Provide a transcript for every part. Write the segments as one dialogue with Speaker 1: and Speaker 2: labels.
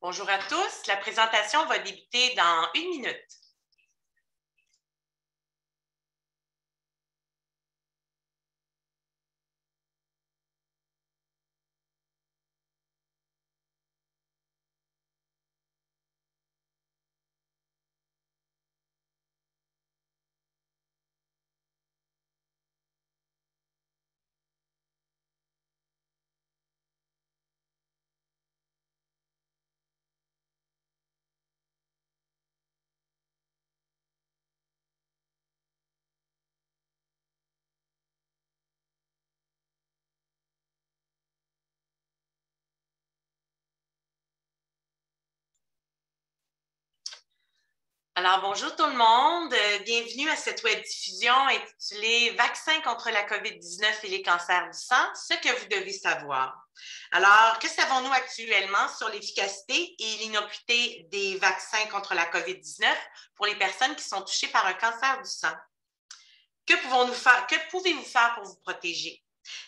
Speaker 1: Bonjour à tous. La présentation va débuter dans 1 minute. Alors, bonjour tout le monde. Bienvenue à cette web-diffusion intitulée « Vaccins contre la COVID-19 et les cancers du sang, ce que vous devez savoir ». Alors, que savons-nous actuellement sur l'efficacité et l'innocuité des vaccins contre la COVID-19 pour les personnes qui sont touchées par un cancer du sang? Que pouvez-vous faire pour vous protéger?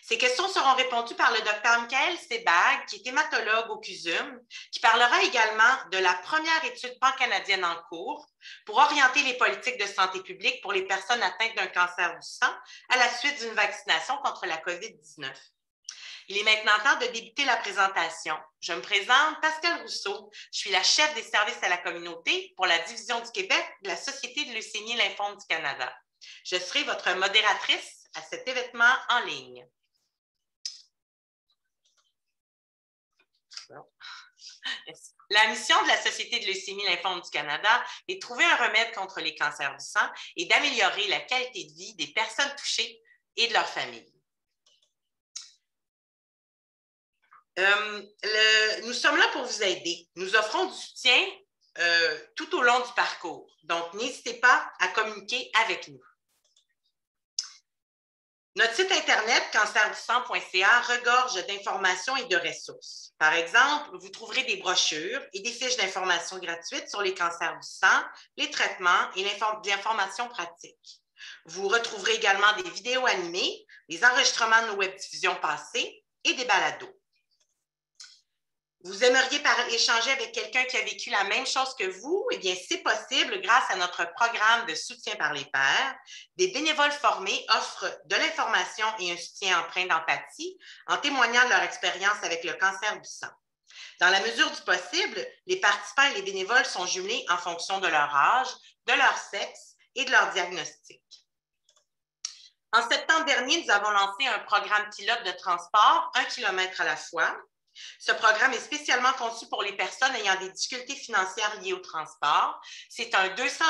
Speaker 1: Ces questions seront répondues par le Dr Michael Sebag, qui est hématologue au CUSUM, qui parlera également de la première étude pan-canadienne en cours pour orienter les politiques de santé publique pour les personnes atteintes d'un cancer du sang à la suite d'une vaccination contre la COVID-19. Il est maintenant temps de débuter la présentation. Je me présente, Pascal Rousseau. Je suis la chef des services à la communauté pour la division du Québec de la Société de leucémie et lymphome du Canada. Je serai votre modératrice à cet événement en ligne. La mission de la Société de leucémie et lymphome du Canada est de trouver un remède contre les cancers du sang et d'améliorer la qualité de vie des personnes touchées et de leurs familles. Nous sommes là pour vous aider. Nous offrons du soutien tout au long du parcours. Donc, n'hésitez pas à communiquer avec nous. Notre site Internet, cancerdusang.ca, regorge d'informations et de ressources. Par exemple, vous trouverez des brochures et des fiches d'information gratuites sur les cancers du sang, les traitements et l'information pratique. Vous retrouverez également des vidéos animées, des enregistrements de nos webdiffusions passées et des balados. Vous aimeriez échanger avec quelqu'un qui a vécu la même chose que vous? Eh bien, c'est possible grâce à notre programme de soutien par les pairs. Des bénévoles formés offrent de l'information et un soutien empreint d'empathie en témoignant de leur expérience avec le cancer du sang. Dans la mesure du possible, les participants et les bénévoles sont jumelés en fonction de leur âge, de leur sexe et de leur diagnostic. En septembre dernier, nous avons lancé un programme pilote de transport 1 km à la fois. Ce programme est spécialement conçu pour les personnes ayant des difficultés financières liées au transport. C'est un 200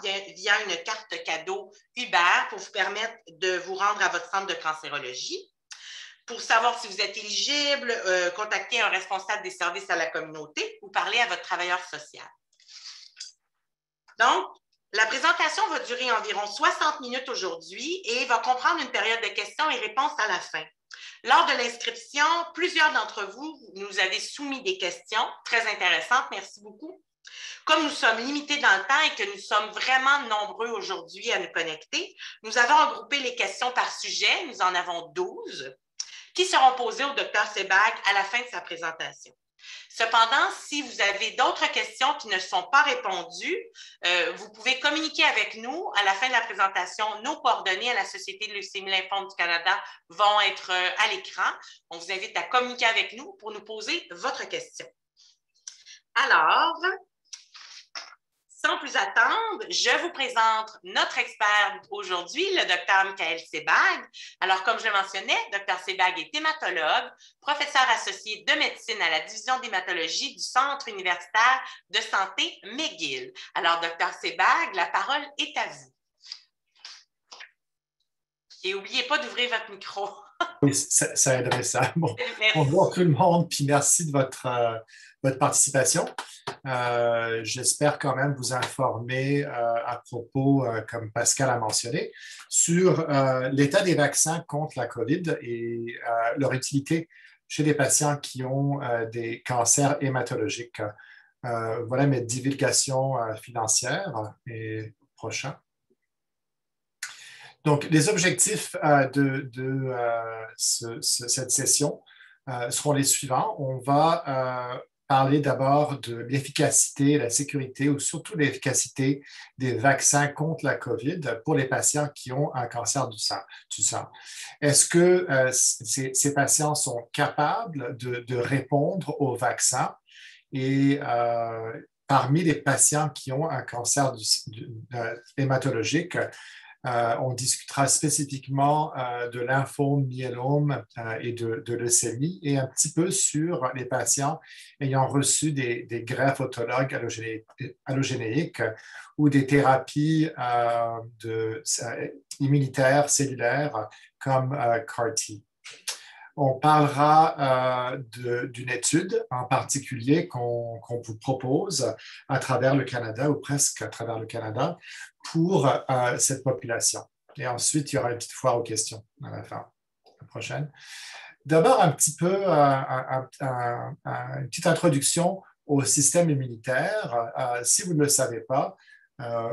Speaker 1: $ via une carte cadeau Uber pour vous permettre de vous rendre à votre centre de cancérologie. Pour savoir si vous êtes éligible, contactez un responsable des services à la communauté ou parlez à votre travailleur social. Donc, la présentation va durer environ 60 minutes aujourd'hui et va comprendre une période de questions et réponses à la fin. Lors de l'inscription, plusieurs d'entre vous nous avez soumis des questions très intéressantes. Merci beaucoup. Comme nous sommes limités dans le temps et que nous sommes vraiment nombreux aujourd'hui à nous connecter, nous avons regroupé les questions par sujet. Nous en avons 12 qui seront posées au Dr Sebag à la fin de sa présentation. Cependant, si vous avez d'autres questions qui ne sont pas répondues, vous pouvez communiquer avec nous à la fin de la présentation. Nos coordonnées à la Société de leucémie et lymphome du Canada vont être à l'écran. On vous invite à communiquer avec nous pour nous poser votre question. Alors, sans plus attendre, je vous présente notre expert aujourd'hui, le Dr Michael Sebag. Alors, comme je le mentionnais, Dr Sebag est hématologue, professeur associé de médecine à la division d'hématologie du Centre universitaire de santé McGill. Alors, Dr Sebag, la parole est à vous. Et n'oubliez pas d'ouvrir votre micro.
Speaker 2: Oui, ça aiderait ça. Bon, bonjour tout le monde, puis merci de votre participation. J'espère quand même vous informer à propos, comme Pascal a mentionné, sur l'état des vaccins contre la COVID et leur utilité chez les patients qui ont des cancers hématologiques. Voilà mes divulgations financières et prochain. Donc, les objectifs de cette session seront les suivants. On va parler d'abord de l'efficacité, la sécurité ou surtout l'efficacité des vaccins contre la COVID pour les patients qui ont un cancer du sang. Est-ce que ces patients sont capables de répondre aux vaccins? Et parmi les patients qui ont un cancer hématologique, on discutera spécifiquement de lymphome, myélome et de leucémie et un petit peu sur les patients ayant reçu des greffes autologues allogénéiques ou des thérapies immunitaires cellulaires comme CAR-T. On parlera d'une étude en particulier qu'on vous propose à travers le Canada ou presque à travers le Canada pour cette population. Et ensuite, il y aura une petite foire aux questions à la fin, la prochaine. D'abord, un petit peu une petite introduction au système immunitaire. Si vous ne le savez pas,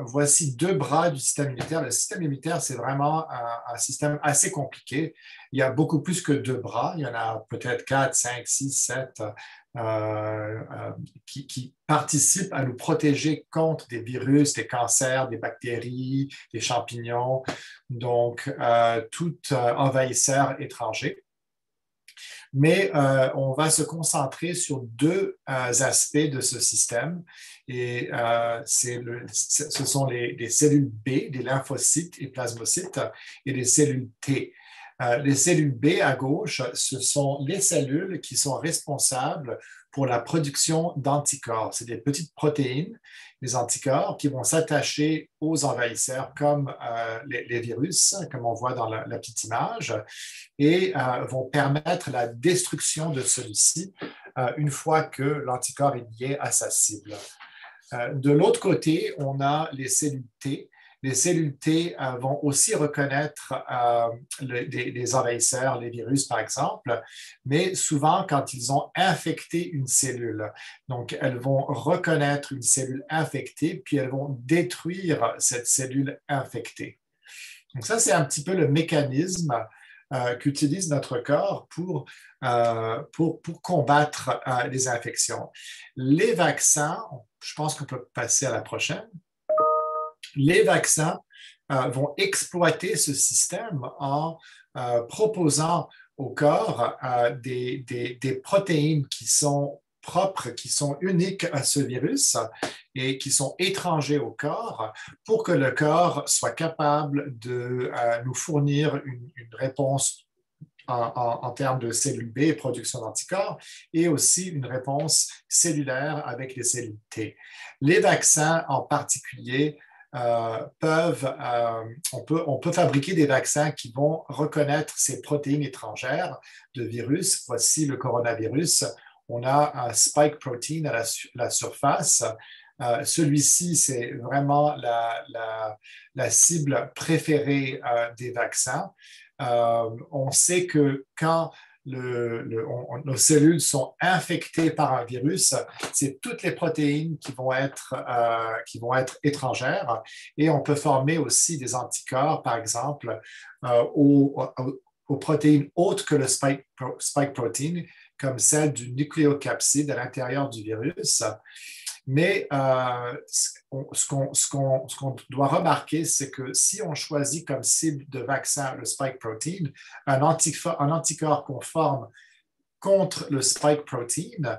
Speaker 2: voici deux bras du système immunitaire. Le système immunitaire, c'est vraiment un système assez compliqué. Il y a beaucoup plus que deux bras. Il y en a peut-être 4, 5, 6, 7 qui participent à nous protéger contre des virus, des cancers, des bactéries, des champignons, donc tout envahisseur étranger. Mais on va se concentrer sur deux aspects de ce système. Et ce sont les cellules B, des lymphocytes et plasmocytes, et les cellules T. Les cellules B à gauche, ce sont les cellules qui sont responsables pour la production d'anticorps. C'est des petites protéines, des anticorps qui vont s'attacher aux envahisseurs comme les virus, comme on voit dans la petite image, et vont permettre la destruction de celui-ci une fois que l'anticorps est lié à sa cible. De l'autre côté, on a les cellules T. Les cellules T vont aussi reconnaître des envahisseurs, les virus par exemple, mais souvent quand ils ont infecté une cellule. Donc, elles vont reconnaître une cellule infectée, puis elles vont détruire cette cellule infectée. Donc, ça, c'est un petit peu le mécanisme qu'utilise notre corps pour combattre les infections. Les vaccins, je pense qu'on peut passer à la prochaine. Les vaccins vont exploiter ce système en proposant au corps des protéines qui sont propres, qui sont uniques à ce virus et qui sont étrangers au corps pour que le corps soit capable de nous fournir une réponse en termes de cellules B et production d'anticorps, et aussi une réponse cellulaire avec les cellules T. Les vaccins en particulier on peut fabriquer des vaccins qui vont reconnaître ces protéines étrangères de virus. Voici le coronavirus. On a un spike protein à la surface. Celui-ci, c'est vraiment la cible préférée des vaccins. On sait que quand nos cellules sont infectées par un virus, c'est toutes les protéines qui vont être étrangères, et on peut former aussi des anticorps, par exemple, aux protéines autres que le spike protein, comme celle du nucléocapside à l'intérieur du virus. Mais ce qu'on doit remarquer, c'est que si on choisit comme cible de vaccin le spike protein, un anticorps qu'on forme contre le spike protein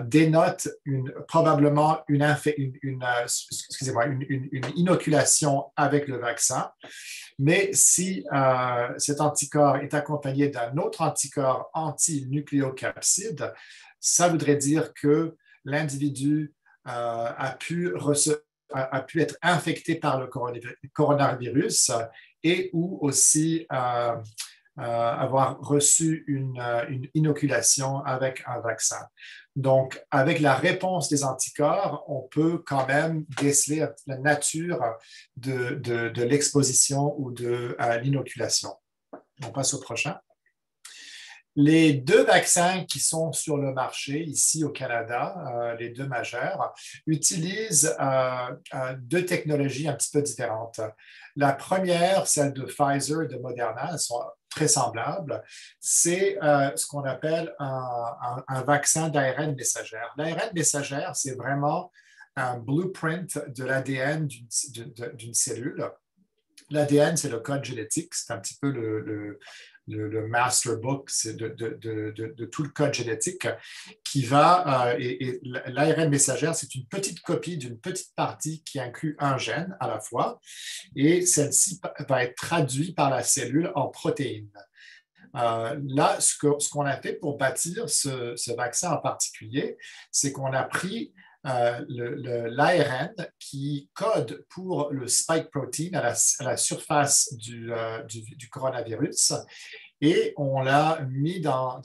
Speaker 2: dénote probablement une inoculation avec le vaccin. Mais si cet anticorps est accompagné d'un autre anticorps anti-nucléocapside, ça voudrait dire que l'individu a pu être infecté par le coronavirus et ou aussi avoir reçu une inoculation avec un vaccin. Donc, avec la réponse des anticorps, on peut quand même déceler la nature de l'exposition ou de l'inoculation. On passe au prochain. Les deux vaccins qui sont sur le marché ici au Canada, les deux majeurs, utilisent deux technologies un petit peu différentes. La première, celle de Pfizer et de Moderna, elles sont très semblables. C'est ce qu'on appelle un vaccin d'ARN messagère. L'ARN messagère, c'est vraiment un blueprint de l'ADN d'une cellule. L'ADN, c'est le code génétique, c'est un petit peu le master book de tout le code génétique qui va, et l'ARN messagère, c'est une petite copie d'une petite partie qui inclut un gène à la fois, et celle-ci va être traduite par la cellule en protéines. Là, ce qu'on a fait pour bâtir ce vaccin en particulier, c'est qu'on a pris l'ARN qui code pour le spike protein à la surface du coronavirus et on l'a mis dans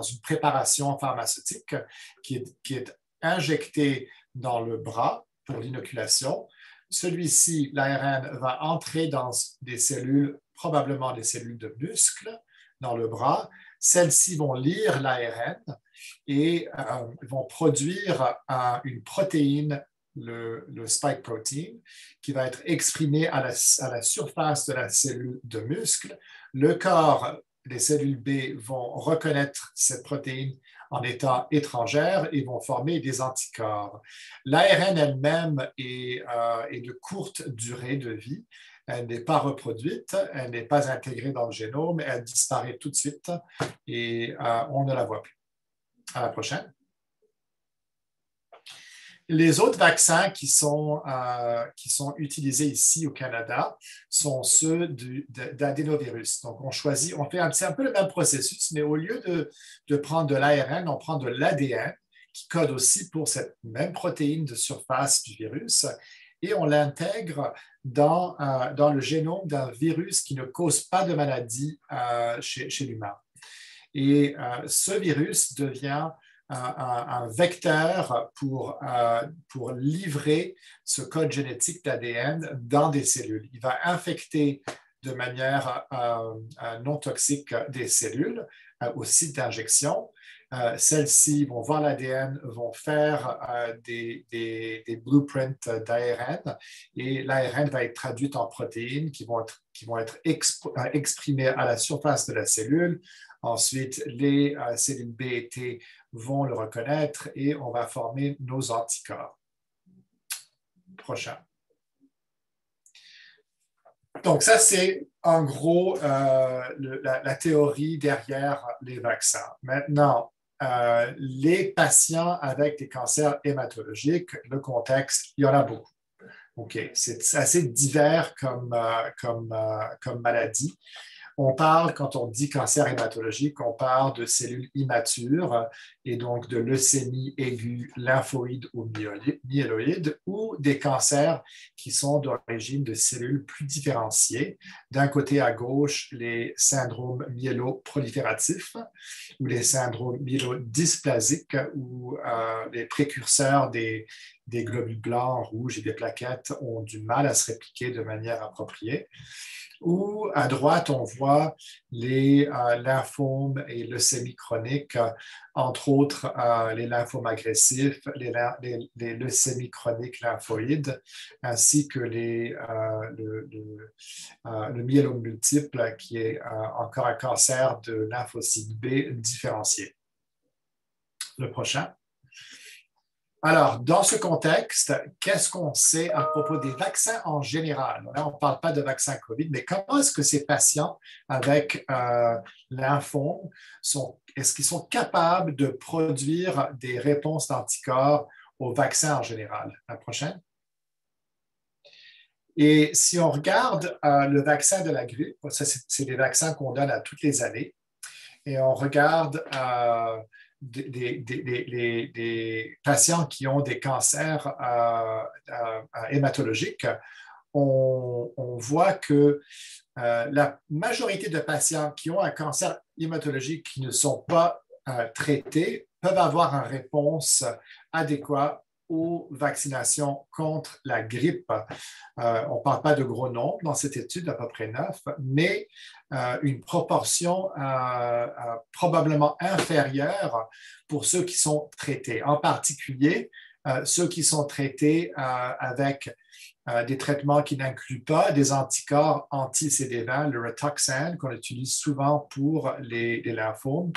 Speaker 2: une préparation pharmaceutique qui est injectée dans le bras pour l'inoculation. Celui-ci, l'ARN, va entrer dans des cellules, probablement des cellules de muscles, dans le bras. Celles-ci vont lire l'ARN et vont produire une protéine, le spike protein, qui va être exprimée à la surface de la cellule de muscle. Le corps, les cellules B, vont reconnaître cette protéine en étant étrangère et vont former des anticorps. L'ARN elle-même est de courte durée de vie. Elle n'est pas reproduite, elle n'est pas intégrée dans le génome, elle disparaît tout de suite et on ne la voit plus. À la prochaine. Les autres vaccins qui sont utilisés ici au Canada sont ceux d'adénovirus. Donc, on fait un peu le même processus, mais au lieu de prendre de l'ARN, on prend de l'ADN qui code aussi pour cette même protéine de surface du virus et on l'intègre dans le génome d'un virus qui ne cause pas de maladie chez l'humain. Et ce virus devient un vecteur pour livrer ce code génétique d'ADN dans des cellules. Il va infecter de manière non toxique des cellules au site d'injection. Celles-ci vont voir l'ADN, vont faire des blueprints d'ARN et l'ARN va être traduit en protéines qui vont être exprimées à la surface de la cellule. Ensuite, les cellules B et T vont le reconnaître et on va former nos anticorps. Prochain. Donc, ça, c'est en gros la théorie derrière les vaccins. Maintenant, les patients avec des cancers hématologiques, le contexte, il y en a beaucoup. OK, c'est assez divers comme maladie. On parle, quand on dit cancer hématologique, on parle de cellules immatures et donc de leucémie aiguë, lymphoïde ou myéloïde, ou des cancers qui sont d'origine de cellules plus différenciées. D'un côté à gauche, les syndromes myéloprolifératifs ou les syndromes myélodysplasiques ou les précurseurs des globules blancs, rouges et des plaquettes ont du mal à se répliquer de manière appropriée. Ou à droite, on voit les lymphomes et leucémies chroniques, entre autres les lymphomes agressifs, les leucémies chroniques lymphoïdes, ainsi que le myélome multiple, qui est encore un cancer de lymphocyte B différencié. Le prochain. Alors, dans ce contexte, qu'est-ce qu'on sait à propos des vaccins en général? Là, on ne parle pas de vaccin COVID, mais comment est-ce que ces patients avec lymphome, est-ce qu'ils sont capables de produire des réponses d'anticorps aux vaccins en général? La prochaine. Et si on regarde le vaccin de la grippe, ça, c'est des vaccins qu'on donne à toutes les années, et on regarde des patients qui ont des cancers hématologiques, on voit que la majorité de patients qui ont un cancer hématologique qui ne sont pas traités peuvent avoir une réponse adéquate aux vaccinations contre la grippe. On ne parle pas de gros nombres dans cette étude, à peu près 9, mais une proportion probablement inférieure pour ceux qui sont traités. En particulier, ceux qui sont traités avec des traitements qui n'incluent pas des anticorps anti-CD20, le Rituxan, qu'on utilise souvent pour les lymphomes.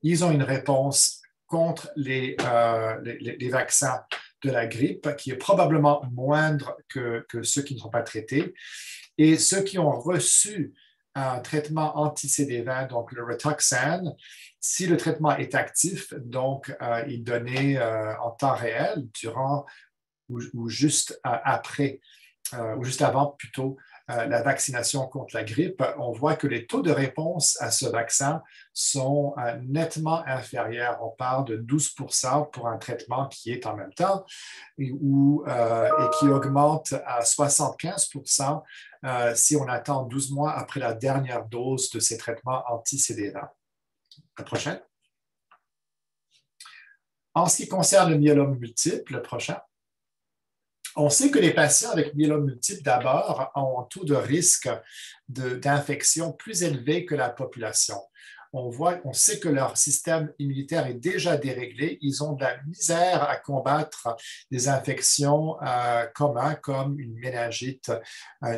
Speaker 2: Ils ont une réponse contre les vaccins de la grippe qui est probablement moindre que ceux qui ne sont pas traités. Et ceux qui ont reçu un traitement anti-CD20, donc le Rituxan, si le traitement est actif, donc il est donné en temps réel, durant ou juste après, ou juste avant plutôt, la vaccination contre la grippe, on voit que les taux de réponse à ce vaccin sont nettement inférieurs. On parle de 12% pour un traitement qui est en même temps et qui augmente à 75% si on attend 12 mois après la dernière dose de ces traitements anti-CD20. La prochaine. En ce qui concerne le myélome multiple, le prochain. On sait que les patients avec myélome multiple, d'abord, ont un taux de risque d'infection plus élevé que la population. On sait que leur système immunitaire est déjà déréglé. Ils ont de la misère à combattre des infections communes comme une méningite,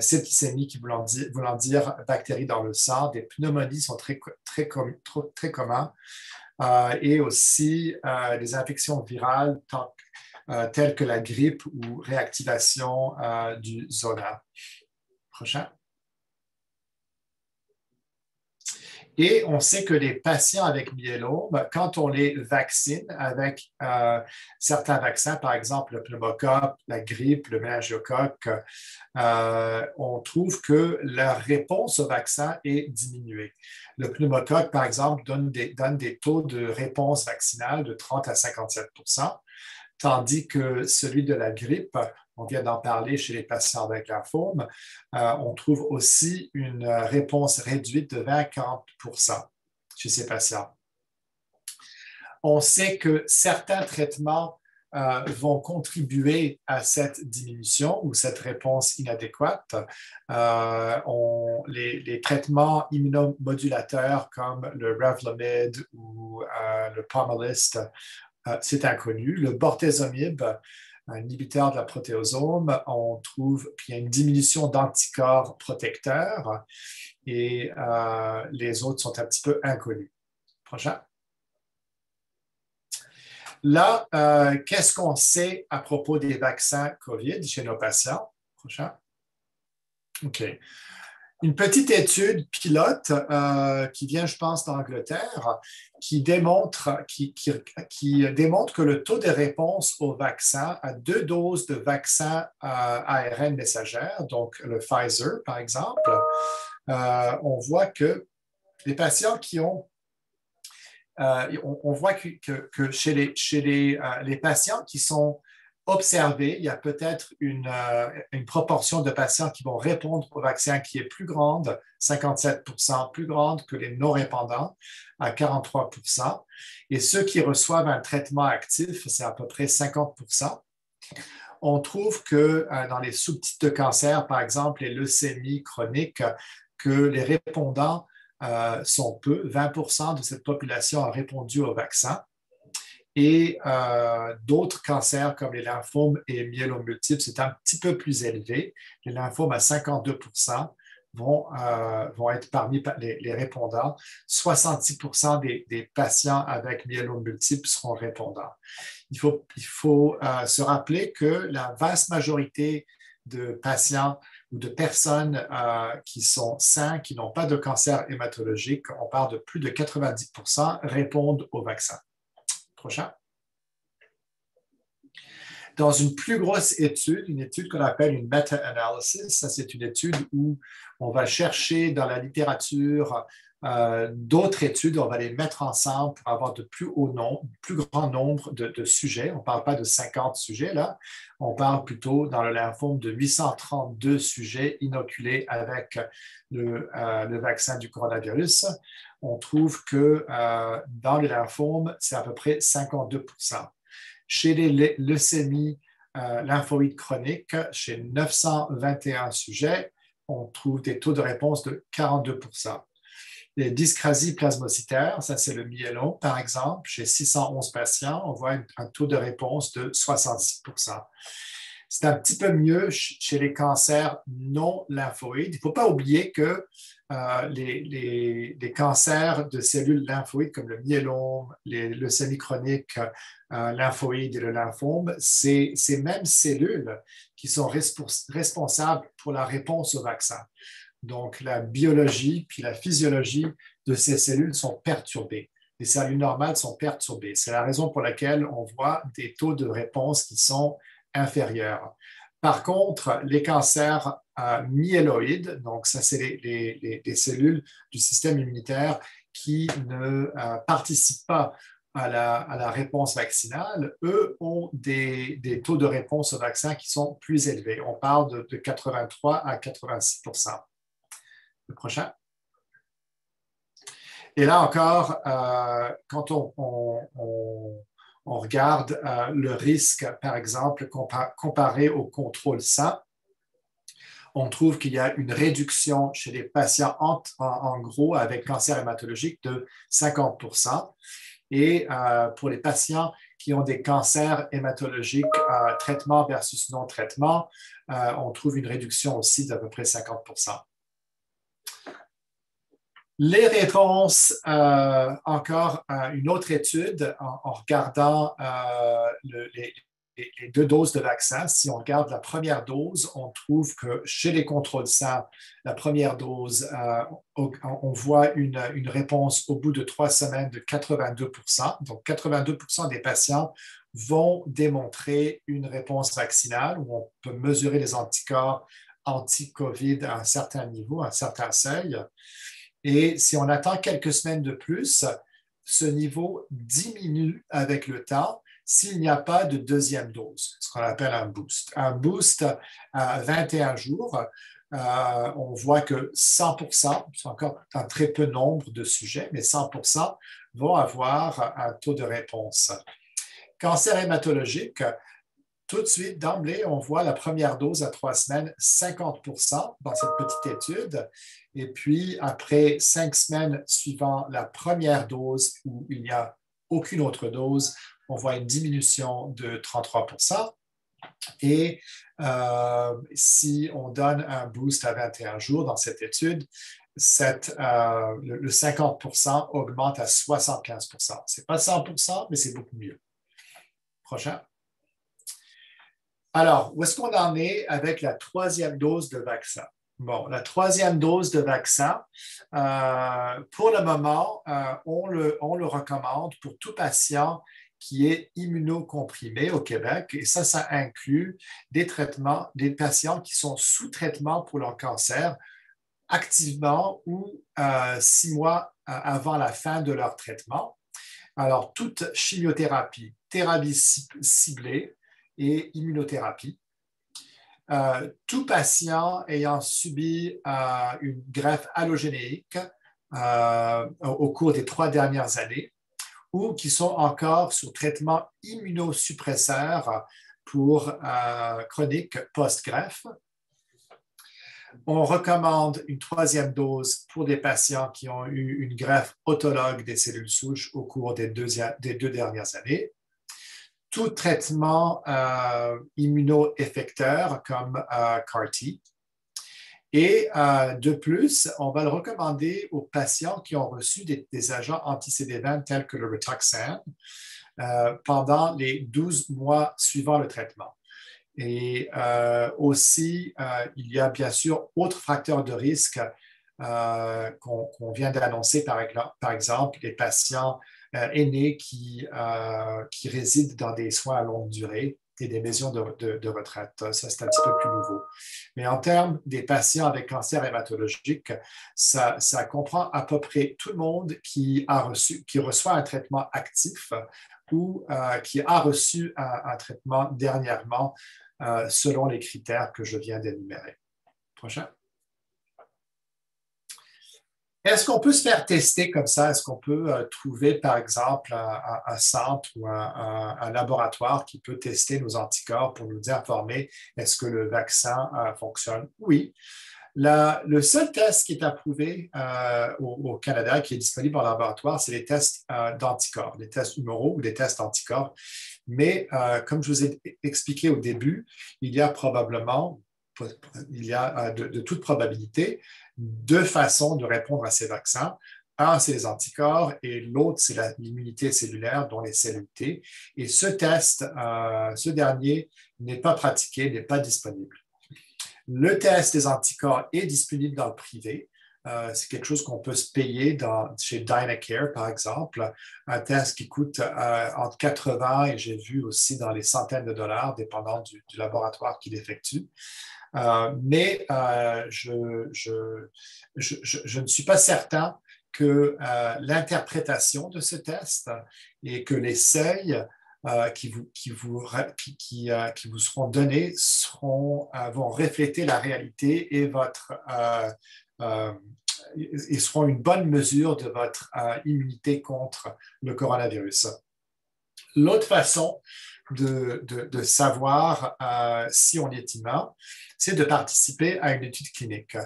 Speaker 2: septicémie qui voulant dire bactéries dans le sang. Des pneumonies sont très communs et aussi des infections virales telles que la grippe ou réactivation du zona. Prochain. Et on sait que les patients avec myélome, quand on les vaccine avec certains vaccins, par exemple le pneumocoque, la grippe, le méningiocoque, on trouve que leur réponse au vaccin est diminuée. Le pneumocoque, par exemple, donne des taux de réponse vaccinale de 30 à 57%. Tandis que celui de la grippe, on vient d'en parler chez les patients avec lymphome, on trouve aussi une réponse réduite de 20 à 40% chez ces patients. On sait que certains traitements vont contribuer à cette diminution ou cette réponse inadéquate. Les traitements immunomodulateurs comme le Revlimid ou le Pomalyst, c'est inconnu. Le bortezomib, un inhibiteur de la protéasome, on trouve qu'il y a une diminution d'anticorps protecteurs et les autres sont un petit peu inconnus. Prochain. Là, qu'est-ce qu'on sait à propos des vaccins COVID chez nos patients? Prochain. OK. Une petite étude pilote qui vient, je pense, d'Angleterre, qui démontre que le taux de réponse au vaccin à 2 doses de vaccin ARN messagère, donc le Pfizer, par exemple, on voit que les patients qui ont on voit que chez les patients qui sont observés, il y a peut-être une proportion de patients qui vont répondre au vaccin qui est plus grande, 57%, plus grande que les non-répondants, à 43%. Et ceux qui reçoivent un traitement actif, c'est à peu près 50%. On trouve que dans les sous-types de cancer, par exemple les leucémies chroniques, que les répondants sont peu. 20% de cette population a répondu au vaccin. Et d'autres cancers comme les lymphomes et myélomes multiples, c'est un petit peu plus élevé. Les lymphomes à 52% vont être parmi les répondants. 66% des patients avec myélomes multiples seront répondants. Il faut se rappeler que la vaste majorité de patients ou de personnes qui sont sains, qui n'ont pas de cancer hématologique, on parle de plus de 90%, répondent au vaccin. Prochain. Dans une plus grosse étude, une étude qu'on appelle une meta-analysis, ça c'est une étude où on va chercher dans la littérature d'autres études, on va les mettre ensemble pour avoir de plus grand nombre de sujets. On ne parle pas de 50 sujets là, on parle plutôt dans le lymphome de 832 sujets inoculés avec le vaccin du coronavirus. On trouve que dans le lymphome, c'est à peu près 52%. Chez les leucémies lymphoïde chronique, chez 921 sujets, on trouve des taux de réponse de 42%. Les dyscrasies plasmocytaires, ça c'est le myélome, par exemple, chez 611 patients, on voit un taux de réponse de 66%. C'est un petit peu mieux chez les cancers non lymphoïdes. Il ne faut pas oublier que les cancers de cellules lymphoïdes comme le myélome, les leucémies chroniques lymphoïdes et le lymphome, c'est ces mêmes cellules qui sont responsables pour la réponse au vaccin. Donc, la biologie puis la physiologie de ces cellules sont perturbées. Les cellules normales sont perturbées. C'est la raison pour laquelle on voit des taux de réponse qui sont inférieurs. Par contre, les cancers myéloïdes, donc ça c'est les cellules du système immunitaire qui ne participent pas à la réponse vaccinale, eux ont des taux de réponse au vaccin qui sont plus élevés. On parle de 83 à 86%. Le prochain. Et là encore, quand on regarde le risque, par exemple, comparé au contrôle sain, on trouve qu'il y a une réduction chez les patients en gros avec cancer hématologique de 50%. Et pour les patients qui ont des cancers hématologiques, traitement versus non-traitement, on trouve une réduction aussi d'à peu près 50%. Les réponses, encore une autre étude en regardant les deux doses de vaccin. Si on regarde la première dose, on trouve que chez les contrôles sains, la première dose, on voit une réponse au bout de 3 semaines de 82%. Donc, 82% des patients vont démontrer une réponse vaccinale où on peut mesurer les anticorps anti-COVID à un certain niveau, à un certain seuil. Et si on attend quelques semaines de plus, ce niveau diminue avec le temps s'il n'y a pas de deuxième dose, ce qu'on appelle un boost. Un boost à 21 jours, on voit que 100%, c'est encore un très peu nombre de sujets, mais 100% vont avoir un taux de réponse. Cancer hématologique, tout de suite, d'emblée, on voit la première dose à 3 semaines, 50% dans cette petite étude. Et puis, après 5 semaines suivant la première dose où il n'y a aucune autre dose, on voit une diminution de 33%. Et si on donne un boost à 21 jours dans cette étude, le 50% augmente à 75%. Ce n'est pas 100%, mais c'est beaucoup mieux. Prochain. Alors, où est-ce qu'on en est avec la 3e dose de vaccin? Bon, la 3e dose de vaccin, pour le moment, on le recommande pour tout patient qui est immunocomprimé au Québec. Et ça inclut des patients qui sont sous traitement pour leur cancer activement ou 6 mois avant la fin de leur traitement. Alors, toute chimiothérapie, thérapie ciblée, et immunothérapie. Tout patient ayant subi une greffe allogénéique au cours des 3 dernières années ou qui sont encore sous traitement immunosuppresseur pour chronique post-greffe. On recommande une 3e dose pour des patients qui ont eu une greffe autologue des cellules souches au cours des 2 dernières années. Tout traitement immunoeffecteur comme CAR-T. Et de plus, on va le recommander aux patients qui ont reçu des agents anti-CD20 tels que le Rituxan pendant les 12 mois suivant le traitement. Et aussi, il y a bien sûr autres facteurs de risque qu'on vient d'annoncer, par exemple, les patients aînés qui résident dans des soins à longue durée et des maisons de retraite. Ça, c'est un petit peu plus nouveau. Mais en termes des patients avec cancer hématologique, ça comprend à peu près tout le monde qui reçoit un traitement actif ou qui a reçu un traitement dernièrement selon les critères que je viens d'énumérer. Prochain. Est-ce qu'on peut se faire tester comme ça? Est-ce qu'on peut trouver, par exemple, un centre ou un laboratoire qui peut tester nos anticorps pour nous informer est-ce que le vaccin fonctionne? Oui. Le seul test qui est approuvé au Canada, qui est disponible en laboratoire, c'est les tests d'anticorps, les tests humoraux ou des tests anticorps. Mais comme je vous ai expliqué au début, il y a probablement, de toute probabilité, deux façons de répondre à ces vaccins. Un, c'est les anticorps et l'autre, c'est l'immunité cellulaire, dont les cellules T. Et ce test, ce dernier, n'est pas pratiqué, n'est pas disponible. Le test des anticorps est disponible dans le privé. C'est quelque chose qu'on peut se payer chez Dynacare, par exemple. Un test qui coûte entre 80 et j'ai vu aussi dans les centaines de dollars, dépendant du laboratoire qui l'effectue. Mais je ne suis pas certain que l'interprétation de ce test et que les seuils qui vous seront donnés vont refléter la réalité et et seront une bonne mesure de votre immunité contre le coronavirus. L'autre façon de savoir si on est immun, c'est de participer à une étude clinique.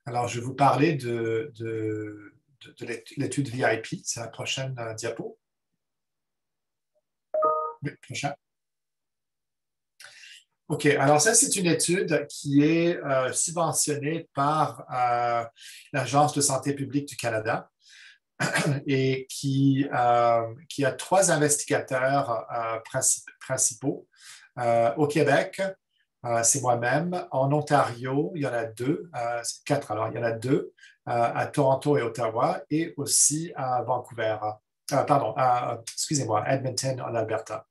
Speaker 2: Alors, je vais vous parler de l'étude VIP. C'est la prochaine diapo. Oui, prochain. OK, alors ça, c'est une étude qui est subventionnée par l'Agence de santé publique du Canada et qui a trois investigateurs principaux. Au Québec, c'est moi-même. En Ontario, il y en a deux, c'est quatre, alors il y en a deux, à Toronto et Ottawa, et aussi à Vancouver, excusez-moi, Edmonton, en Alberta.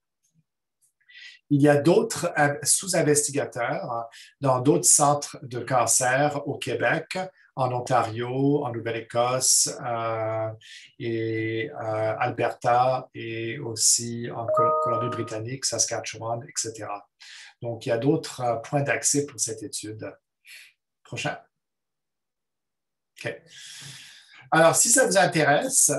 Speaker 2: Il y a d'autres sous-investigateurs dans d'autres centres de cancer au Québec, en Ontario, en Nouvelle-Écosse et Alberta et aussi en Colombie-Britannique, Saskatchewan, etc. Donc, il y a d'autres points d'accès pour cette étude. Prochain. OK. Alors, si ça vous intéresse,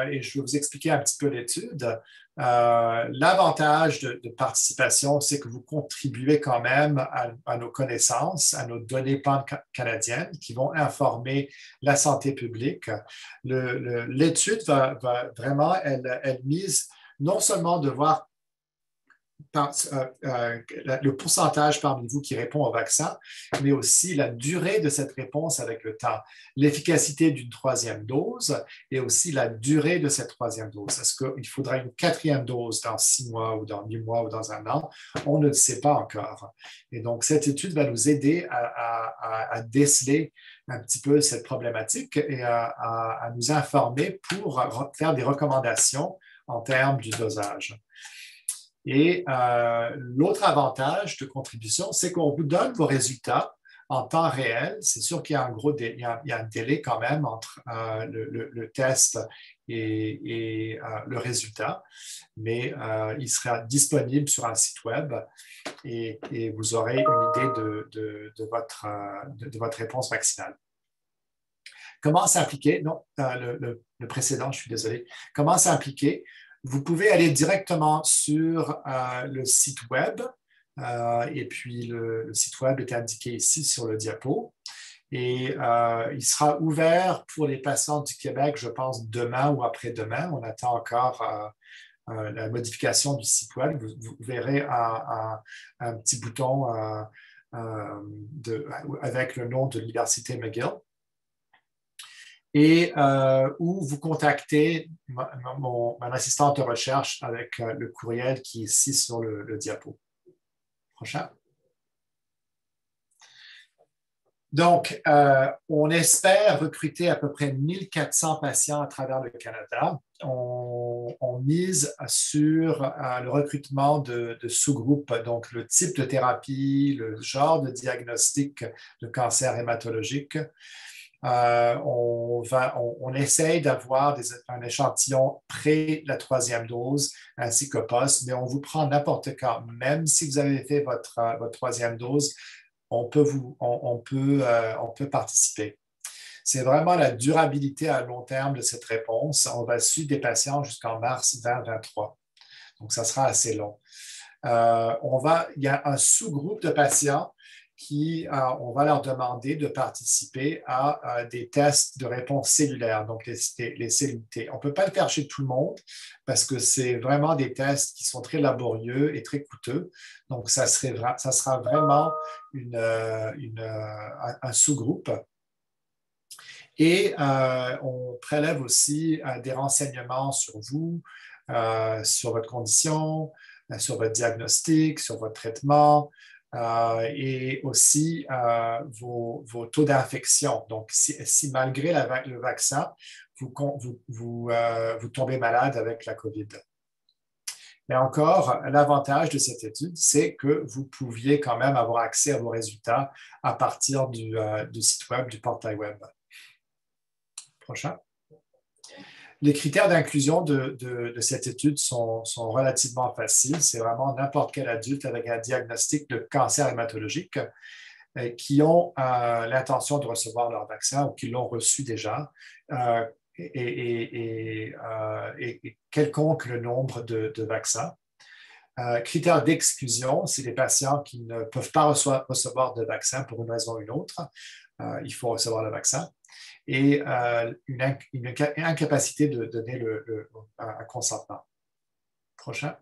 Speaker 2: et je vais vous expliquer un petit peu l'étude, l'avantage de participation, c'est que vous contribuez quand même à nos connaissances, à nos données pan-canadiennes qui vont informer la santé publique. L'étude va vraiment, elle mise non seulement de voir le pourcentage parmi vous qui répond au vaccin, mais aussi la durée de cette réponse avec le temps, l'efficacité d'une troisième dose et aussi la durée de cette troisième dose. Est-ce qu'il faudra une quatrième dose dans 6 mois ou dans 8 mois ou dans un an? On ne le sait pas encore. Et donc, cette étude va nous aider à déceler un petit peu cette problématique et à nous informer pour faire des recommandations en termes du dosage. Et l'autre avantage de contribution, c'est qu'on vous donne vos résultats en temps réel. C'est sûr qu'il y a un délai quand même entre le test et le résultat, mais il sera disponible sur un site web et vous aurez une idée de votre réponse vaccinale. Comment s'impliquer? Non, le précédent, je suis désolé. Comment s'impliquer? Vous pouvez aller directement sur le site web et puis le site web est indiqué ici sur le diapo. Et il sera ouvert pour les patients du Québec, je pense, demain ou après-demain. On attend encore la modification du site web. Vous verrez un petit bouton avec le nom de l'Université McGill. Et où vous contactez mon assistante de recherche avec le courriel qui est ici sur le diapo. Prochain. Donc, on espère recruter à peu près 1400 patients à travers le Canada. On mise sur le recrutement de sous-groupes, donc le type de thérapie, le genre de diagnostic de cancer hématologique. On essaye d'avoir un échantillon pré la troisième dose ainsi que post, mais on vous prend n'importe quand. Même si vous avez fait votre troisième dose, on peut participer. c'est vraiment la durabilité à long terme de cette réponse. On va suivre des patients jusqu'en mars 2023. Donc, ça sera assez long. Il y a un sous-groupe de patients on va leur demander de participer à des tests de réponse cellulaire, donc les cellulités. On ne peut pas le faire chez tout le monde parce que c'est vraiment des tests qui sont très laborieux et très coûteux. Donc, ça sera vraiment un sous-groupe. Et on prélève aussi des renseignements sur vous, sur votre condition, sur votre diagnostic, sur votre traitement, et aussi vos taux d'infection. Donc, si malgré le vaccin, vous tombez malade avec la COVID. Mais encore, l'avantage de cette étude, c'est que vous pouviez quand même avoir accès à vos résultats à partir du site web, du portail web. Prochain. Les critères d'inclusion de cette étude sont relativement faciles. C'est vraiment n'importe quel adulte avec un diagnostic de cancer hématologique qui ont l'intention de recevoir leur vaccin ou qui l'ont reçu déjà, et quelconque le nombre de vaccins. Critères d'exclusion, c'est les patients qui ne peuvent pas recevoir de vaccin pour une raison ou une autre. Il faut recevoir le vaccin. Et une incapacité de donner un consentement. Prochain.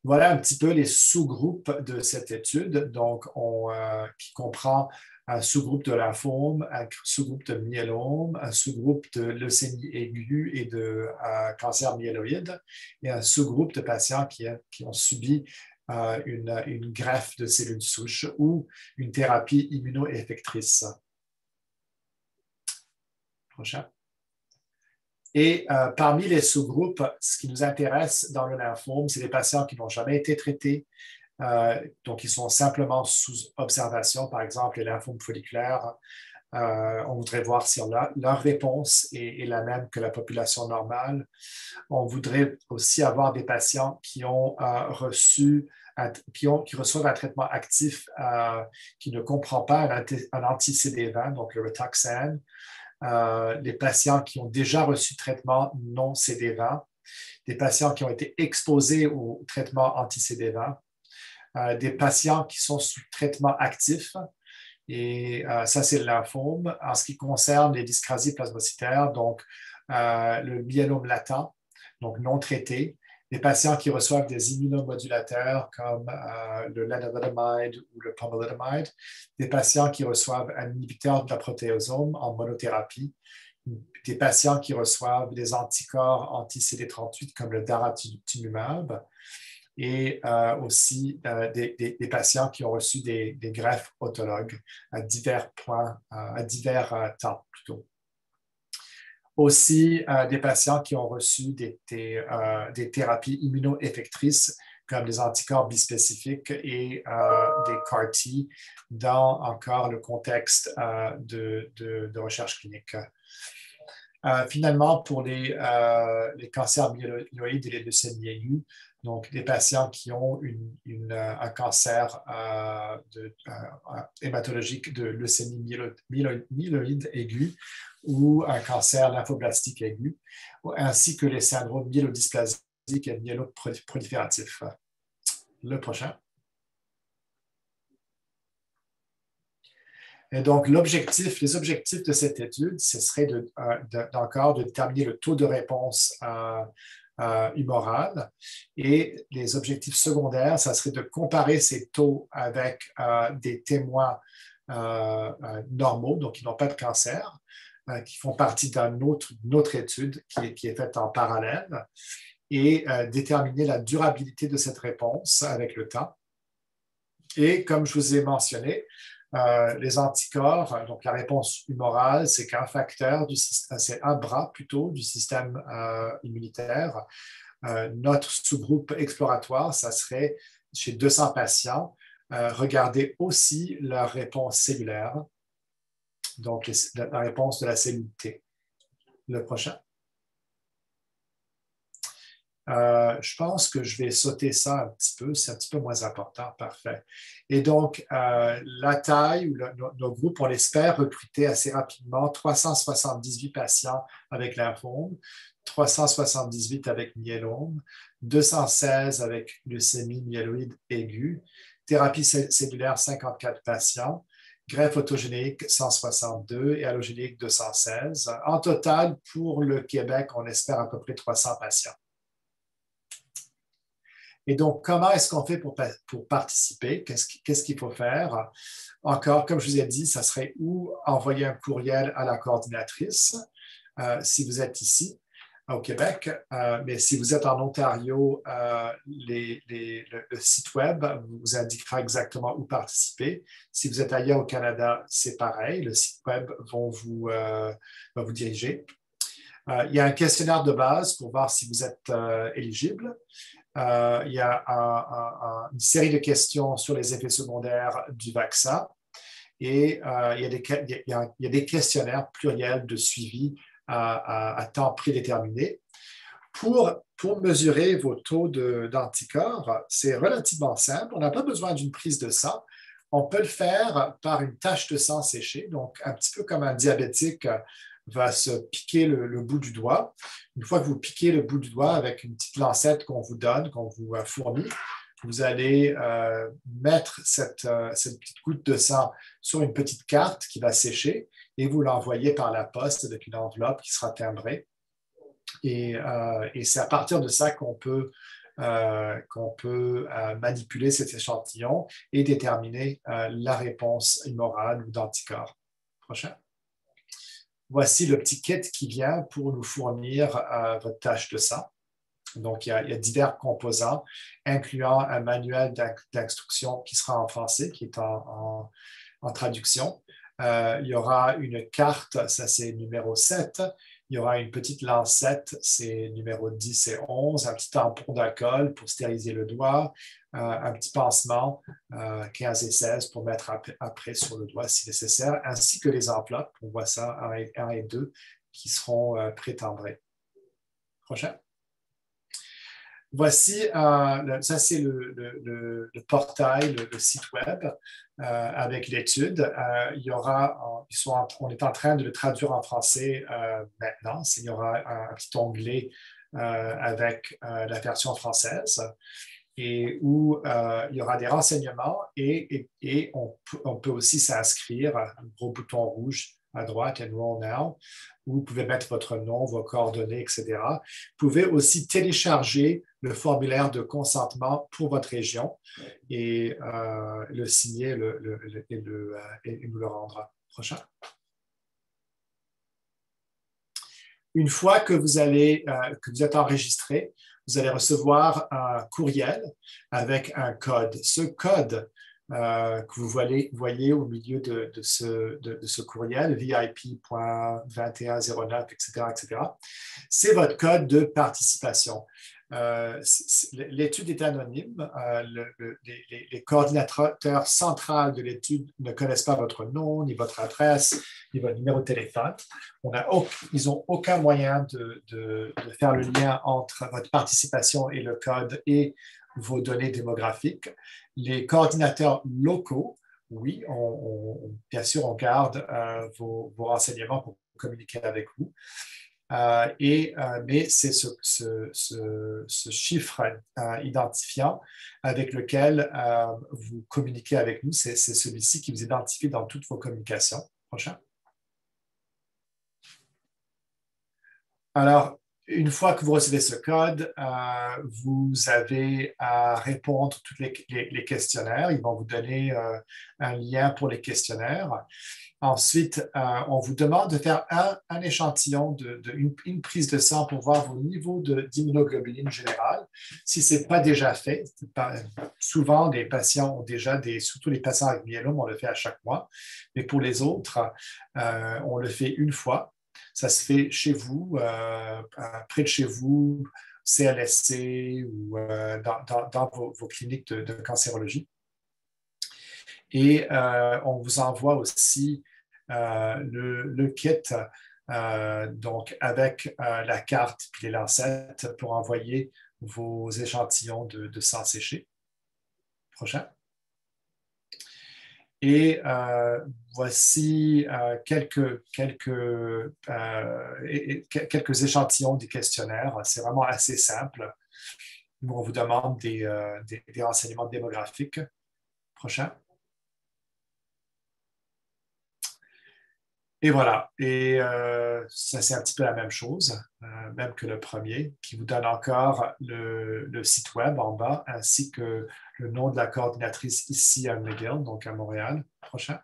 Speaker 2: Voilà un petit peu les sous-groupes de cette étude, donc qui comprend un sous-groupe de lymphome, un sous-groupe de myélome, un sous-groupe de leucémie aiguë et de cancer myéloïde, et un sous-groupe de patients qui ont subi une greffe de cellules souches ou une thérapie immunoeffectrice. Prochain. Et parmi les sous-groupes, ce qui nous intéresse dans le lymphome, c'est les patients qui n'ont jamais été traités, donc ils sont simplement sous observation, par exemple les lymphomes folliculaires. On voudrait voir si leur réponse est la même que la population normale. On voudrait aussi avoir des patients qui reçoivent un traitement actif qui ne comprend pas un anti-CD20, donc le Rituxan. Les patients qui ont déjà reçu traitement non CD20, des patients qui ont été exposés au traitement anti-CD20, des patients qui sont sous traitement actif, et ça c'est le lymphome. En ce qui concerne les dyscrasies plasmacytaires, donc le myélome latent, donc non traité, des patients qui reçoivent des immunomodulateurs comme le lenalidomide ou le pomalidomide, des patients qui reçoivent un inhibiteur de la protéasome en monothérapie, des patients qui reçoivent des anticorps anti-CD38 comme le daratumumab, et aussi des patients qui ont reçu des greffes autologues à divers points, à divers temps plutôt. Aussi des patients qui ont reçu des thérapies immunoeffectrices comme des anticorps bispécifiques et des CAR-T dans encore le contexte de recherche clinique. Finalement, pour les cancers myéloïdes et les leucémies aiguës, donc des patients qui ont un cancer hématologique de leucémie myéloïde aiguë ou un cancer lymphoblastique aigu, ainsi que les syndromes myélodysplasiques et myéloprolifératifs. Le prochain. Et donc, les objectifs de cette étude, ce serait encore de déterminer le taux de réponse humorale. Et les objectifs secondaires, ça serait de comparer ces taux avec des témoins normaux, donc qui n'ont pas de cancer, qui font partie d'une autre étude qui est faite en parallèle, et déterminer la durabilité de cette réponse avec le temps. Et comme je vous ai mentionné, les anticorps, donc la réponse humorale, c'est qu'un facteur du système, c'est un bras plutôt du système immunitaire. Notre sous-groupe exploratoire, ça serait chez 200 patients, regarder aussi leur réponse cellulaire, donc la réponse de la cellule T. Le prochain. Je pense que je vais sauter ça un petit peu, c'est un petit peu moins important, parfait. Et donc, la taille, nos groupes, on espère recruter assez rapidement 378 patients avec lymphome, 378 avec myélome, 216 avec leucémie myéloïde aiguë, thérapie cellulaire 54 patients, greffe autogénique 162 et allogénique 216. En total, pour le Québec, on espère à peu près 300 patients. Et donc, comment est-ce qu'on fait pour participer? Qu'est-ce qu'il faut faire? Encore, comme je vous ai dit, ça serait ou envoyer un courriel à la coordinatrice, si vous êtes ici au Québec, mais si vous êtes en Ontario, le site web vous indiquera exactement où participer. Si vous êtes ailleurs au Canada, c'est pareil, le site web va vous diriger. Il y a un questionnaire de base pour voir si vous êtes éligible. Il y a une série de questions sur les effets secondaires du vaccin et il y a des questionnaires pluriels de suivi à temps prédéterminé. Pour mesurer vos taux d'anticorps, c'est relativement simple. On n'a pas besoin d'une prise de sang. On peut le faire par une tache de sang séchée, donc un petit peu comme un diabétique va se piquer le bout du doigt. Une fois que vous piquez le bout du doigt avec une petite lancette qu'on vous donne, qu'on vous fournit, vous allez mettre cette petite goutte de sang sur une petite carte qui va sécher et vous l'envoyez par la poste avec une enveloppe qui sera timbrée. Et c'est à partir de ça qu'on peut manipuler cet échantillon et déterminer la réponse humorale ou d'anticorps. Prochain. Voici le petit kit qui vient pour nous fournir votre tâche de sang. Donc, il y a divers composants, incluant un manuel d'instruction qui sera en français, qui est en traduction. Il y aura une carte, ça c'est numéro 7. Il y aura une petite lancette, c'est numéro 10 et 11, un petit tampon d'alcool pour stériliser le doigt, un petit pansement, 15 et 16 pour mettre après sur le doigt si nécessaire, ainsi que les enveloppes, on voit ça, 1 et 2, qui seront pré-timbrées. Prochain. Voici, ça c'est le portail, le site web avec l'étude. On est en train de le traduire en français maintenant. Il y aura un petit onglet avec la version française et où il y aura des renseignements et on peut aussi s'inscrire, un gros bouton rouge à droite, Enroll Now, où vous pouvez mettre votre nom, vos coordonnées, etc. Vous pouvez aussi télécharger le formulaire de consentement pour votre région et le signer et nous le rendre. Prochain. Une fois que vous êtes enregistré, vous allez recevoir un courriel avec un code. Ce code que vous voyez au milieu de ce courriel, VIP.2109, etc., c'est votre code de participation. L'étude est anonyme. Les coordinateurs centrales de l'étude ne connaissent pas votre nom, ni votre adresse, ni votre numéro de téléphone. Ils n'ont aucun moyen de faire le lien entre votre participation et le code et vos données démographiques. Les coordinateurs locaux, oui, bien sûr, on garde vos renseignements pour communiquer avec vous. Mais c'est ce chiffre identifiant avec lequel vous communiquez avec nous, c'est celui-ci qui vous identifie dans toutes vos communications. Prochain. Alors, une fois que vous recevez ce code, vous avez à répondre à tous les questionnaires. Ils vont vous donner un lien pour les questionnaires. Ensuite, on vous demande de faire un échantillon, une prise de sang pour voir vos niveaux d'immunoglobuline générale. Si ce n'est pas déjà fait, souvent les patients ont déjà surtout les patients avec myélome, on le fait à chaque mois. Mais pour les autres, on le fait une fois. Ça se fait chez vous, près de chez vous, CLSC ou dans vos cliniques de cancérologie. Et on vous envoie aussi le kit donc avec la carte et les lancettes pour envoyer vos échantillons de sang séché. Prochain. Et voici quelques échantillons des questionnaires. C'est vraiment assez simple. Nous, on vous demande des renseignements démographiques. Prochain. Et voilà. Et ça, c'est un petit peu la même chose, même que le premier, qui vous donne encore le site web en bas, ainsi que le nom de la coordinatrice ici à McGill, donc à Montréal. Prochain.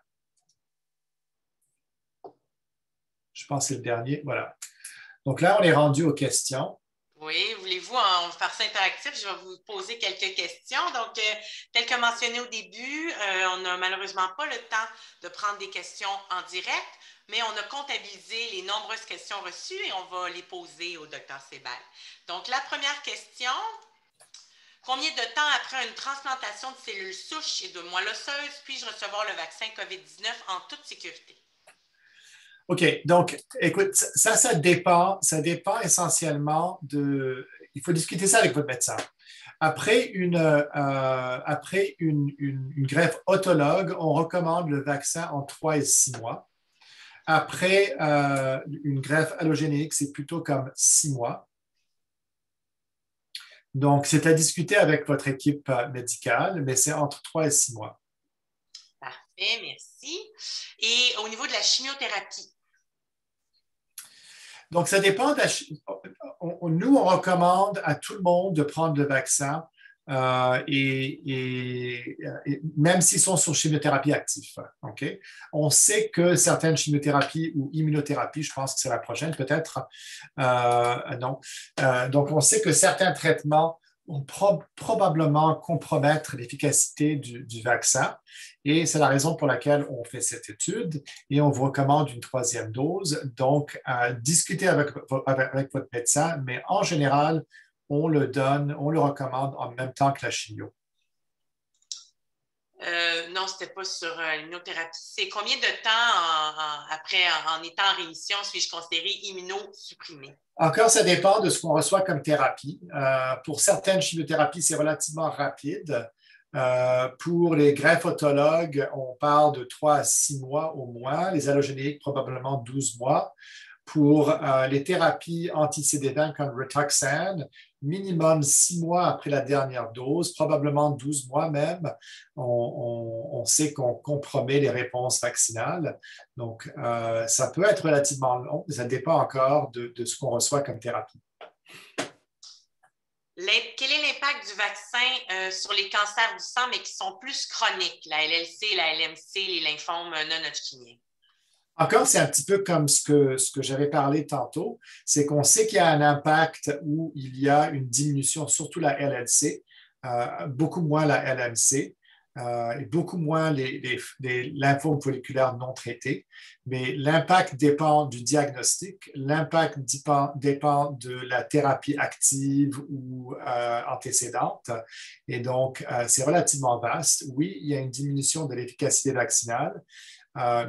Speaker 2: Je pense que c'est le dernier. Voilà. Donc là, on est rendu aux questions.
Speaker 1: Oui, voulez-vous en faire ça interactif? Je vais vous poser quelques questions. Donc, tel que mentionné au début, on n'a malheureusement pas le temps de prendre des questions en direct, mais on a comptabilisé les nombreuses questions reçues et on va les poser au Dr Sebag. Donc, la première question, combien de temps après une transplantation de cellules souches et de moelle osseuse puis-je recevoir le vaccin COVID-19 en toute sécurité?
Speaker 2: OK, donc, écoute, ça dépend essentiellement de... Il faut discuter ça avec votre médecin. Après une greffe autologue, on recommande le vaccin en 3 et 6 mois. Après une greffe allogénique, c'est plutôt comme 6 mois. Donc, c'est à discuter avec votre équipe médicale, mais c'est entre 3 et 6 mois.
Speaker 1: Parfait, merci. Et au niveau de la chimiothérapie?
Speaker 2: Donc, ça dépend. Nous, on recommande à tout le monde de prendre le vaccin, et même s'ils sont sur chimiothérapie active. Okay? On sait que certaines chimiothérapies ou immunothérapies, je pense que c'est la prochaine peut-être, non. Donc, on sait que certains traitements vont probablement compromettre l'efficacité du vaccin. Et c'est la raison pour laquelle on fait cette étude et on vous recommande une 3e dose. Donc, discutez avec votre médecin, mais en général, on le recommande en même temps que la chimio.
Speaker 1: Non, ce n'était pas sur l'immunothérapie. C'est combien de temps après, en étant en rémission, suis-je considéré immunosupprimé?
Speaker 2: Encore, ça dépend de ce qu'on reçoit comme thérapie. Pour certaines chimiothérapies, c'est relativement rapide. Pour les greffes autologues, on parle de 3 à 6 mois au moins. Les allogéniques, probablement 12 mois. Pour les thérapies anti-CD20 comme Rituxan, minimum 6 mois après la dernière dose, probablement 12 mois même, on sait qu'on compromet les réponses vaccinales. Donc, ça peut être relativement long, mais ça dépend encore de ce qu'on reçoit comme thérapie.
Speaker 1: Quel est l'impact du vaccin sur les cancers du sang, mais qui sont plus chroniques, la LLC, la LMC, les lymphomes non-hodgkiniens?
Speaker 2: Encore, c'est un petit peu comme ce que j'avais parlé tantôt, c'est qu'on sait qu'il y a un impact où il y a une diminution, surtout la LLC, beaucoup moins la LMC, et beaucoup moins les lymphomes folliculaires non traités. Mais l'impact dépend du diagnostic, l'impact dépend de la thérapie active ou antécédente. Et donc, c'est relativement vaste. Oui, il y a une diminution de l'efficacité vaccinale,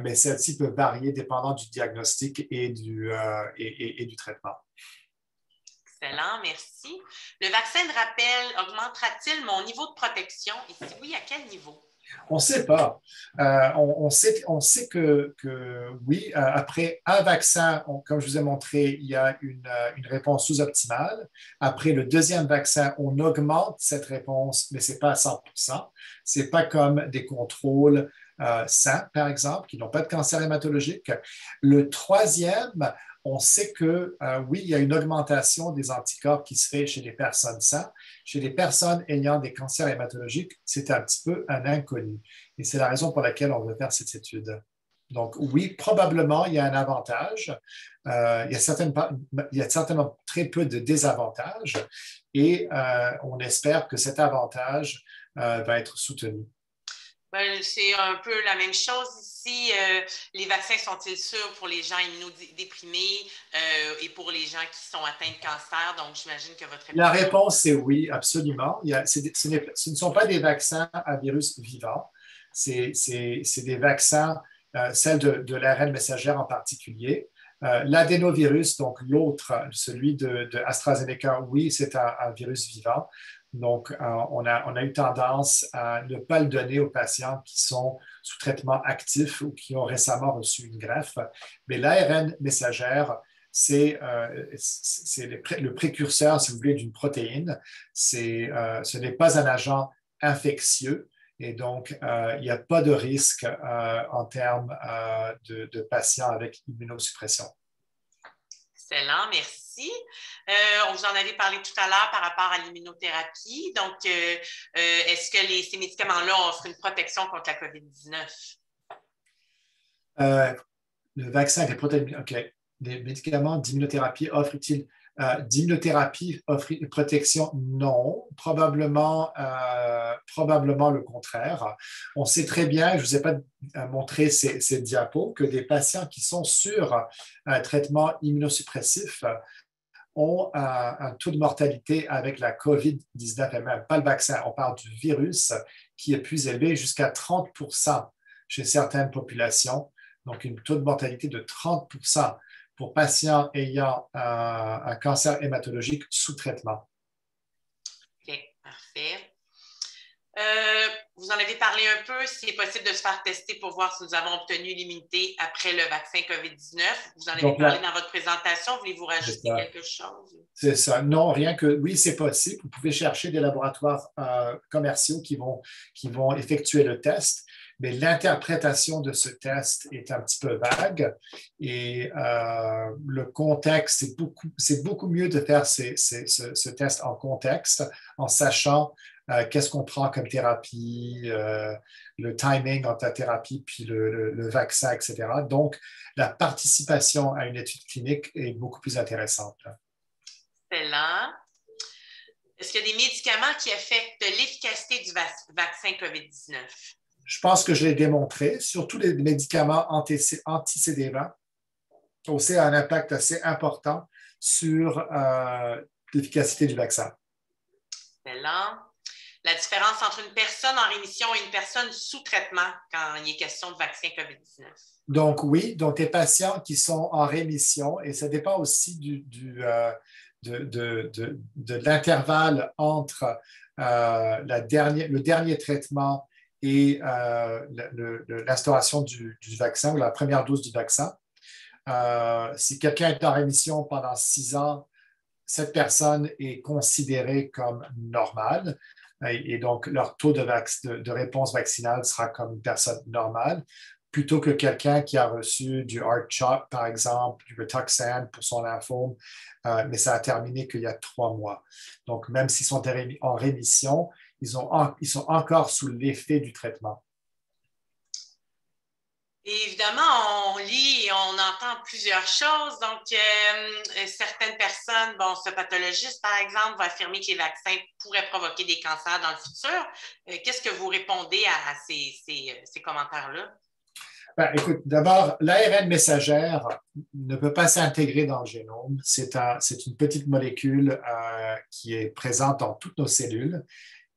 Speaker 2: mais celle-ci peut varier dépendant du diagnostic et du traitement.
Speaker 1: Excellent, merci. Le vaccin de rappel augmentera-t-il mon niveau de protection? Et si oui, à quel niveau?
Speaker 2: On ne sait pas. On sait que oui, après un vaccin, comme je vous ai montré, il y a une réponse sous-optimale. Après le 2e vaccin, on augmente cette réponse, mais ce n'est pas à 100%. Ce n'est pas comme des contrôles sains, par exemple, qui n'ont pas de cancer hématologique. Le 3e, on sait que oui, il y a une augmentation des anticorps qui se fait chez les personnes saines. Chez les personnes ayant des cancers hématologiques, c'est un petit peu un inconnu. Et c'est la raison pour laquelle on veut faire cette étude. Donc oui, probablement, il y a un avantage. Il y a certainement très peu de désavantages et on espère que cet avantage va être soutenu.
Speaker 1: C'est un peu la même chose ici. Les vaccins sont-ils sûrs pour les gens immunodéprimés et pour les gens qui sont atteints de cancer? Donc, j'imagine que votre réponse...
Speaker 2: La réponse est oui, absolument. Ce ne sont pas des vaccins à virus vivant. C'est des vaccins, celle de l'ARN messagère en particulier, L'adénovirus, donc l'autre, celui de AstraZeneca, oui, c'est un virus vivant. Donc, on a eu tendance à ne pas le donner aux patients qui sont sous traitement actif ou qui ont récemment reçu une greffe. Mais l'ARN messagère, c'est le précurseur, si vous voulez, d'une protéine. Ce n'est pas un agent infectieux et donc il n'y a pas de risque en termes de patients avec immunosuppression.
Speaker 1: Excellent, merci. On vous en avait parlé tout à l'heure par rapport à l'immunothérapie. Donc, est-ce que ces médicaments-là offrent une protection contre la COVID-19?
Speaker 2: Le vaccin des protéines, OK. Les médicaments d'immunothérapie offrent-ils d'immunothérapie offre une protection? Non, probablement le contraire. On sait très bien, je ne vous ai pas montré ces diapos, que des patients qui sont sur un traitement immunosuppressif ont un taux de mortalité avec la COVID-19 elle-même, pas le vaccin. On parle du virus qui est plus élevé, jusqu'à 30% chez certaines populations. Donc, un taux de mortalité de 30% pour patients ayant un cancer hématologique sous traitement.
Speaker 1: OK, parfait. Vous en avez parlé un peu, s'il est possible de se faire tester pour voir si nous avons obtenu l'immunité après le vaccin COVID-19. Vous en avez parlé dans votre présentation. Voulez-vous rajouter quelque chose?
Speaker 2: C'est ça. Non, rien que, oui, c'est possible. Vous pouvez chercher des laboratoires commerciaux qui vont effectuer le test, mais l'interprétation de ce test est un petit peu vague et le contexte, c'est beaucoup mieux de faire ce test en contexte, en sachant qu'est-ce qu'on prend comme thérapie, le timing entre la thérapie puis le vaccin, etc. Donc, la participation à une étude clinique est beaucoup plus intéressante.
Speaker 1: Excellent. Est-ce qu'il y a des médicaments qui affectent l'efficacité du vaccin COVID-19?
Speaker 2: Je pense que je l'ai démontré. Surtout les médicaments anti-CD20 ont aussi un impact assez important sur l'efficacité du vaccin.
Speaker 1: Excellent. La différence entre une personne en rémission et une personne sous traitement quand il est question de vaccin COVID-19?
Speaker 2: Donc oui, donc des patients qui sont en rémission, et ça dépend aussi de l'intervalle entre le dernier traitement et l'instauration du vaccin ou la première dose du vaccin. Si quelqu'un est en rémission pendant 6 ans, cette personne est considérée comme normale et donc leur taux de réponse vaccinale sera comme une personne normale, plutôt que quelqu'un qui a reçu du R-CHOP, par exemple, du Rituxan pour son lymphome, mais ça a terminé qu'il y a 3 mois. Donc, même s'ils sont en rémission, ils sont encore sous l'effet du traitement.
Speaker 1: Et évidemment, on lit et on entend plusieurs choses. Donc, certaines personnes, ce pathologiste, par exemple, va affirmer que les vaccins pourraient provoquer des cancers dans le futur. Qu'est-ce que vous répondez à ces commentaires-là?
Speaker 2: Ben, écoute, d'abord, l'ARN messagère ne peut pas s'intégrer dans le génome. C'est une petite molécule qui est présente dans toutes nos cellules,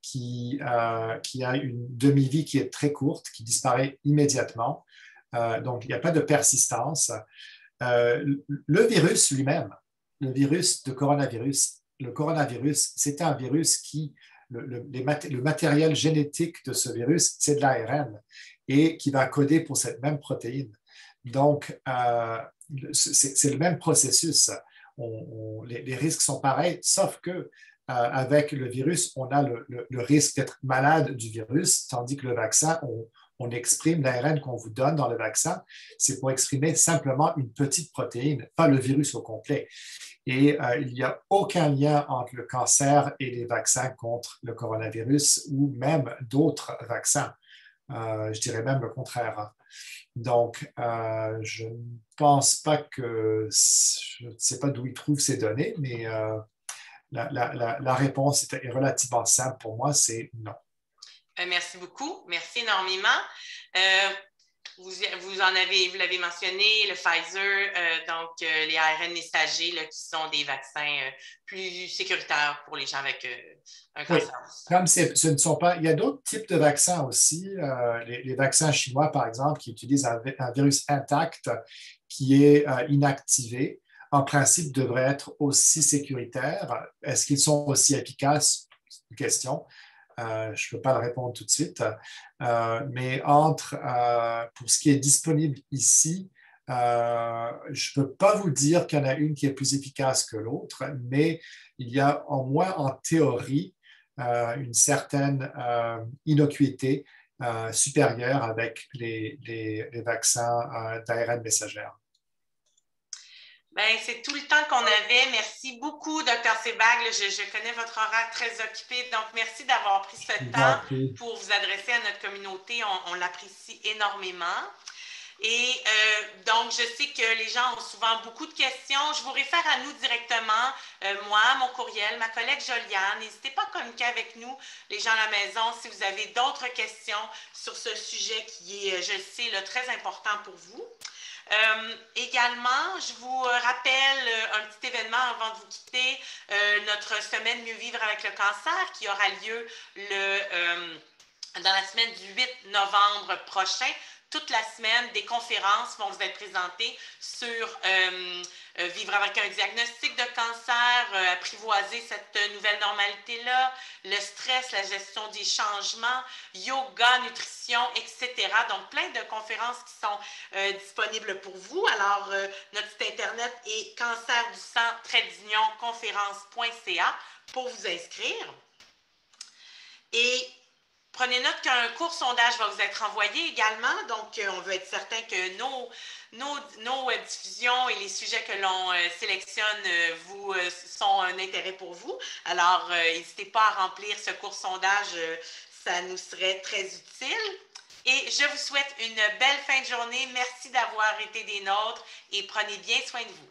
Speaker 2: qui a une demi-vie qui est très courte, qui disparaît immédiatement. Donc, il n'y a pas de persistance. Le virus lui-même, le virus de coronavirus, le coronavirus, c'est un virus qui, le matériel génétique de ce virus, c'est de l'ARN et qui va coder pour cette même protéine. Donc, c'est le même processus. Les risques sont pareils, sauf que avec le virus, on a le risque d'être malade du virus, tandis que le vaccin, on exprime l'ARN qu'on vous donne dans le vaccin, c'est pour exprimer simplement une petite protéine, pas le virus au complet. Et il n'y a aucun lien entre le cancer et les vaccins contre le coronavirus ou même d'autres vaccins. Je dirais même le contraire. Donc, je ne pense pas je ne sais pas d'où ils trouvent ces données, mais la réponse est relativement simple pour moi, c'est non.
Speaker 1: Merci beaucoup. Merci énormément. vous l'avez mentionné, le Pfizer, donc les ARN messagers là, qui sont des vaccins plus sécuritaires pour les gens avec un
Speaker 2: Oui,
Speaker 1: cancer du sein.
Speaker 2: comme ce ne sont pas, il y a d'autres types de vaccins aussi. Les vaccins chinois, par exemple, qui utilisent un virus intact qui est inactivé, en principe, devraient être aussi sécuritaires. Est-ce qu'ils sont aussi efficaces? C'est une question. Je ne peux pas le répondre tout de suite. Mais pour ce qui est disponible ici, je ne peux pas vous dire qu'il y en a une qui est plus efficace que l'autre, mais il y a au moins en théorie une certaine innocuité supérieure avec les vaccins d'ARN messagère.
Speaker 1: Bien, c'est tout le temps qu'on avait. Merci beaucoup, Dr. Sebag. Je connais votre horaire très occupé, donc merci d'avoir pris ce
Speaker 2: Je vous en
Speaker 1: temps
Speaker 2: prie.
Speaker 1: pour vous adresser à notre communauté. On l'apprécie énormément. Et donc, je sais que les gens ont souvent beaucoup de questions. Je vous réfère à nous directement, moi, mon courriel, ma collègue Joliane. N'hésitez pas à communiquer avec nous, les gens à la maison, si vous avez d'autres questions sur ce sujet qui est, je le sais, là, très important pour vous. Également, je vous rappelle un petit événement avant de vous quitter, notre semaine Mieux vivre avec le cancer qui aura lieu dans la semaine du 8 novembre prochain. Toute la semaine, des conférences vont vous être présentées sur vivre avec un diagnostic de cancer, apprivoiser cette nouvelle normalité-là, le stress, la gestion des changements, yoga, nutrition, etc. Donc, plein de conférences qui sont disponibles pour vous. Alors, notre site internet est cancerdusang-conférence.ca pour vous inscrire. Et prenez note qu'un court sondage va vous être envoyé également. Donc, on veut être certain que nos diffusions et les sujets que l'on sélectionne sont un intérêt pour vous. Alors, n'hésitez pas à remplir ce court sondage. Ça nous serait très utile. Et je vous souhaite une belle fin de journée. Merci d'avoir été des nôtres et prenez bien soin de vous.